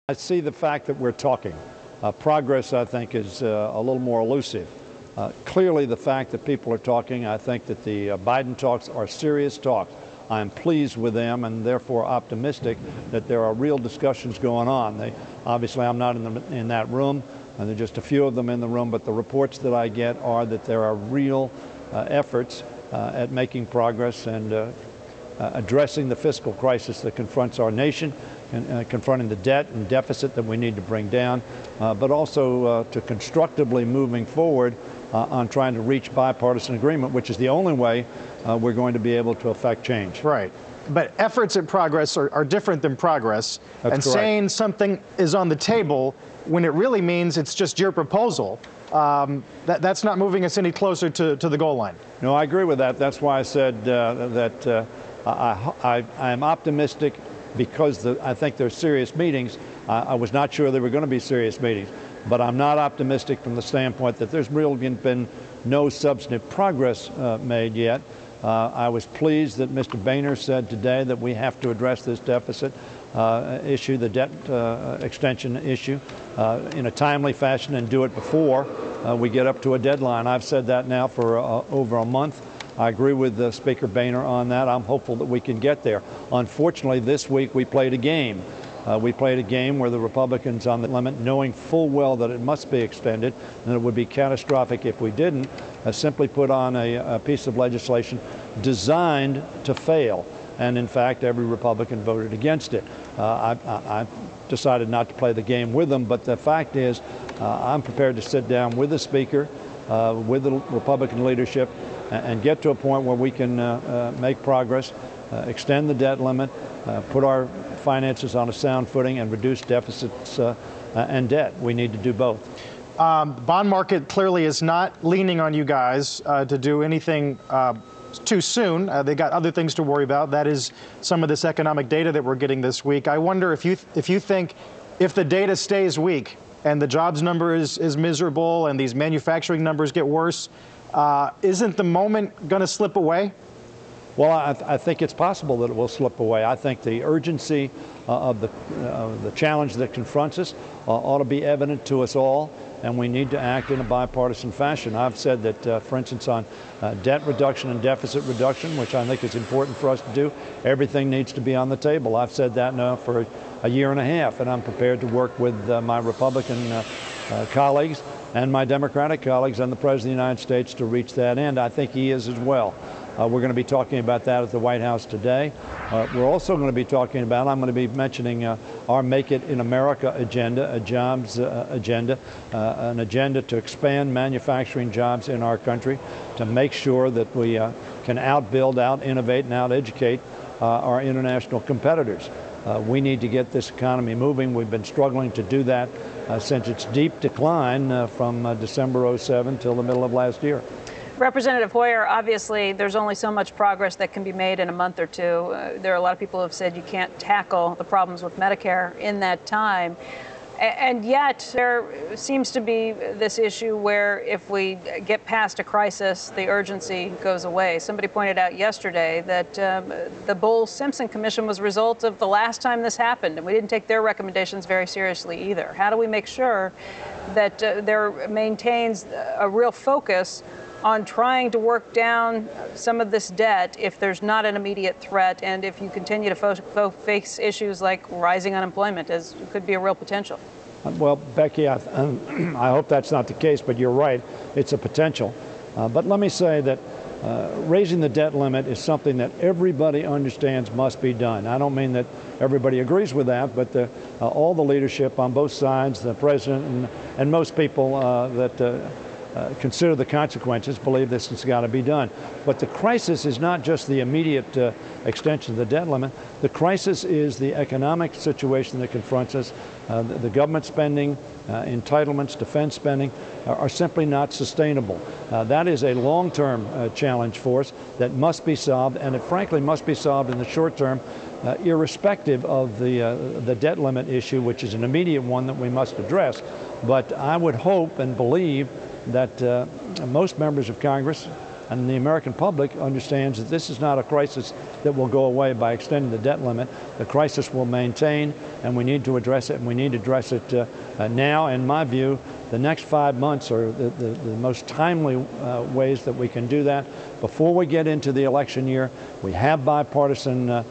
I see the fact that we're talking. Progress, I think, is a little more elusive. Clearly, the fact that people are talking, I think that the Biden talks are serious talks. I'm pleased with them and therefore optimistic that there are real discussions going on. Obviously, I'm not in that room, and there are just a few of them in the room, but the reports that I get are that there are real efforts at making progress and addressing the fiscal crisis that confronts our nation, and confronting the debt and deficit that we need to bring down, but also to constructively moving forward on trying to reach bipartisan agreement, which is the only way we're going to be able to affect change. Right. But efforts at progress are different than progress. That's and correct. Saying something is on the table when it really means it's just your proposal, that's not moving us any closer to the goal line. No, I agree with that. That's why I said that I am optimistic because I think there's serious meetings. I was not sure there were going to be serious meetings, but I'm not optimistic from the standpoint that there's really been no substantive progress made yet. I was pleased that Mr. Boehner said today that we have to address this deficit issue, the debt extension issue, in a timely fashion and do it before we get up to a deadline. I've said that now for over a month. I agree with Speaker Boehner on that. I'm hopeful that we can get there. Unfortunately, this week we played a game. We played a game where the Republicans on the limit, knowing full well that it must be extended and it would be catastrophic if we didn't, simply put on a piece of legislation designed to fail. And in fact, every Republican voted against it. I decided not to play the game with them, but the fact is I'm prepared to sit down with the Speaker, with the Republican leadership, and get to a point where we can make progress, extend the debt limit, put our finances on a sound footing, and reduce deficits and debt. We need to do both. The bond market clearly is not leaning on you guys to do anything too soon. They got other things to worry about. That is some of this economic data that we're getting this week. I wonder if you think if the data stays weak and the jobs number is miserable and these manufacturing numbers get worse, isn't the moment going to slip away? Well, I think it's possible that it will slip away. I think the urgency of the challenge that confronts us ought to be evident to us all, and we need to act in a bipartisan fashion. I've said that, for instance, on debt reduction and deficit reduction, which I think is important for us to do, everything needs to be on the table. I've said that now for a year and a half, and I'm prepared to work with my Republican colleagues and my Democratic colleagues and the President of the United States to reach that end. I think he is as well. We're going to be talking about that at the White House today. We're also going to be talking about, I'm going to be mentioning our Make It in America agenda, a jobs agenda, an agenda to expand manufacturing jobs in our country, to make sure that we can outbuild, out-innovate, and out-educate our international competitors. We need to get this economy moving. We've been struggling to do that since its deep decline from December '07 till the middle of last year. Representative Hoyer, obviously, there's only so much progress that can be made in a month or two. There are a lot of people who have said you can't tackle the problems with Medicare in that time. And yet there seems to be this issue where if we get past a crisis, the urgency goes away. Somebody pointed out yesterday that the Bowles-Simpson Commission was a result of the last time this happened, and we didn't take their recommendations very seriously either. How do we make sure that there maintains a real focus on trying to work down some of this debt if there's not an immediate threat and if you continue to face issues like rising unemployment, as could be a real potential? Well, Becky, I hope that's not the case, but you're right. It's a potential. But let me say that raising the debt limit is something that everybody understands must be done. I don't mean that everybody agrees with that, but all the leadership on both sides, the president and most people that consider the consequences, believe this has got to be done. But the crisis is not just the immediate extension of the debt limit. The crisis is the economic situation that confronts us. The government spending, entitlements, defense spending are simply not sustainable. That is a long-term challenge for us that must be solved, and it frankly must be solved in the short term, irrespective of the debt limit issue, which is an immediate one that we must address. But I would hope and believe that most members of Congress And the American public understands that this is not a crisis that will go away by extending the debt limit. The crisis will maintain, and we need to address it, and we need to address it now. In my view, the next 5 months are the most timely ways that we can do that. Before we get into the election year, we have bipartisan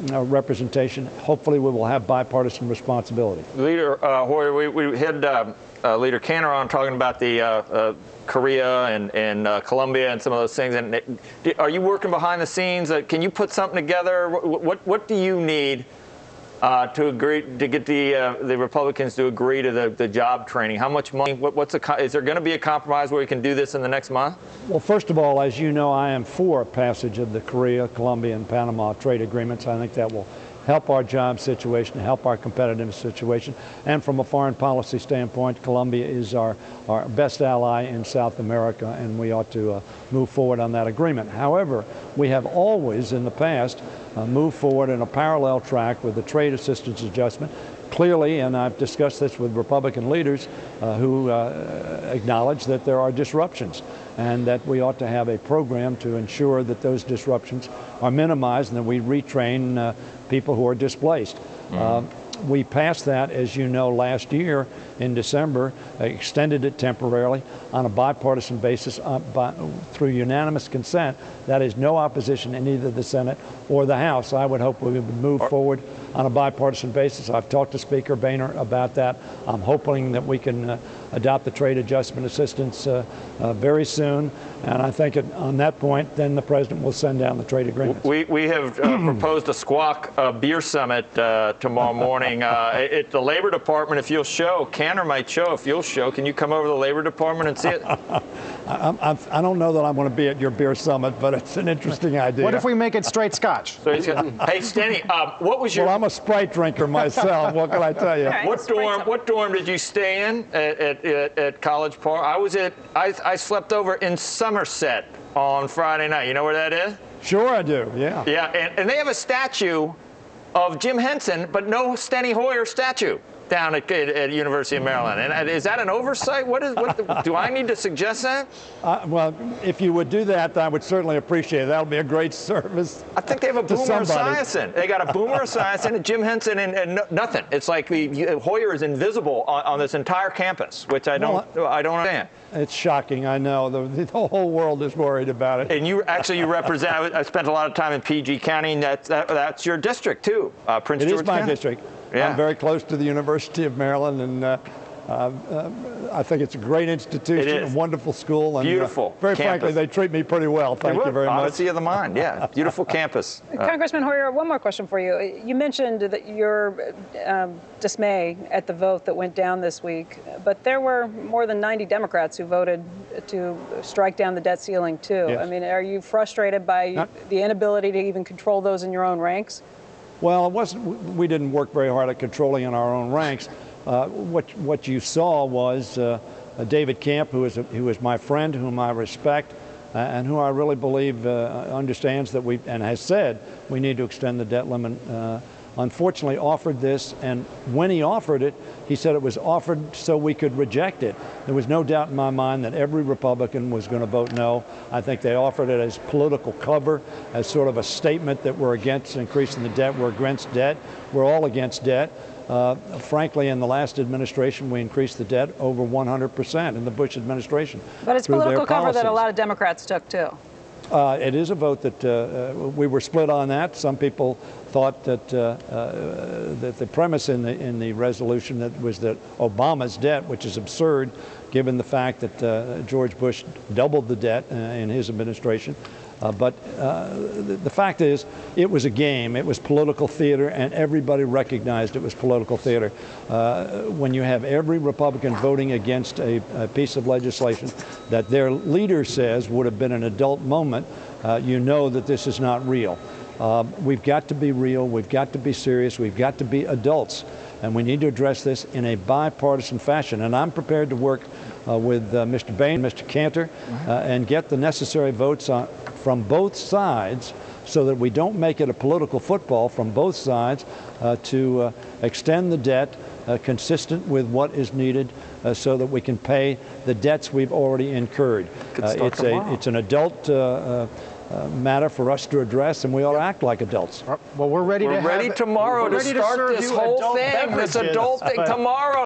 representation. Hopefully we will have bipartisan responsibility. Leader Hoyer, we had Leader Cantor on talking about the Korea and Colombia and some of those things. And are you working behind the scenes? Can you put something together? What do you need to agree to get the Republicans to agree to the job training? How much money? Is there going to be a compromise where we can do this in the next month? Well, first of all, as you know, I am for passage of the Korea, Colombia, and Panama trade agreements. I think that will help our job situation, help our competitive situation. And from a foreign policy standpoint, Colombia is our best ally in South America, and we ought to move forward on that agreement. However, we have always in the past moved forward in a parallel track with the trade assistance adjustment. Clearly, and I've discussed this with Republican leaders who acknowledge that there are disruptions and that we ought to have a program to ensure that those disruptions are minimized and that we retrain people who are displaced. We passed that, as you know, last year in December, extended it temporarily on a bipartisan basis through unanimous consent. That is no opposition in either the Senate or the House. I would hope we would move forward on a bipartisan basis. I've talked to Speaker Boehner about that. I'm hoping that we can adopt the trade adjustment assistance very soon. And I think on that point, then the president will send down the trade agreements. We have proposed a squawk beer summit tomorrow morning at the Labor Department. If you'll show, Cantor might show, if you'll show, can you come over to the Labor Department and see it? I don't know that I want to be at your beer summit, but it's an interesting idea. What if we make it straight Scotch? So he's got, hey, Steny, what was your... Well, I'm a Sprite drinker myself. What can I tell you? Right. What dorm did you stay in at College Park? I slept over in Somerset on Friday night. You know where that is? Sure I do, yeah. Yeah, and they have a statue of Jim Henson, but no Steny Hoyer statue down at University of Maryland. And is that an oversight? Do I need to suggest that? Well, if you would do that, I would certainly appreciate it. That would be a great service. I think they have a Boomer Esiason. They got a Boomer Esiason, a Jim Henson, and nothing. It's like Hoyer is invisible on this entire campus, which I don't understand. It's shocking, I know. The whole world is worried about it. And you represent, I spent a lot of time in PG County, and that's your district too, Prince George County. It is my district. Yeah. I'm very close to the University of Maryland, and I think it's a great institution, a wonderful school. And, beautiful very campus. Frankly, they treat me pretty well. Thank you very much. Odyssey of the mind, yeah. Beautiful campus. Congressman Hoyer, one more question for you. You mentioned that your dismay at the vote that went down this week, but there were more than 90 Democrats who voted to strike down the debt ceiling, too. Yes. I mean, are you frustrated by the inability to even control those in your own ranks? Well, it wasn't. We didn't work very hard at controlling in our own ranks. What you saw was David Camp, who is my friend, whom I respect, and who I really believe understands that and has said we need to extend the debt limit. Unfortunately, offered this, and when he offered it, he said it was offered so we could reject it. There was no doubt in my mind that every Republican was going to vote no. I think they offered it as political cover, as sort of a statement that we're against increasing the debt, we're against debt, we're all against debt. Frankly, in the last administration, we increased the debt over 100% in the Bush administration. But it's political cover that a lot of Democrats took, too. It is a vote that we were split on that. Some people thought that that the premise in the resolution that was that Obama's debt, which is absurd, given the fact that George Bush doubled the debt in his administration. But the fact is, it was a game. It was political theater, and everybody recognized it was political theater. When you have every Republican voting against a piece of legislation that their leader says would have been an adult moment, you know that this is not real. We've got to be real. We've got to be serious. We've got to be adults. And we need to address this in a bipartisan fashion. And I'm prepared to work with Mr. Boehner and Mr. Cantor and get the necessary votes from both sides so that we don't make it a political football from both sides to extend the debt consistent with what is needed so that we can pay the debts we've already incurred. It's an adult matter for us to address, and we ought to act like adults. Well, we're ready tomorrow to start this whole thing, this adult thing tomorrow.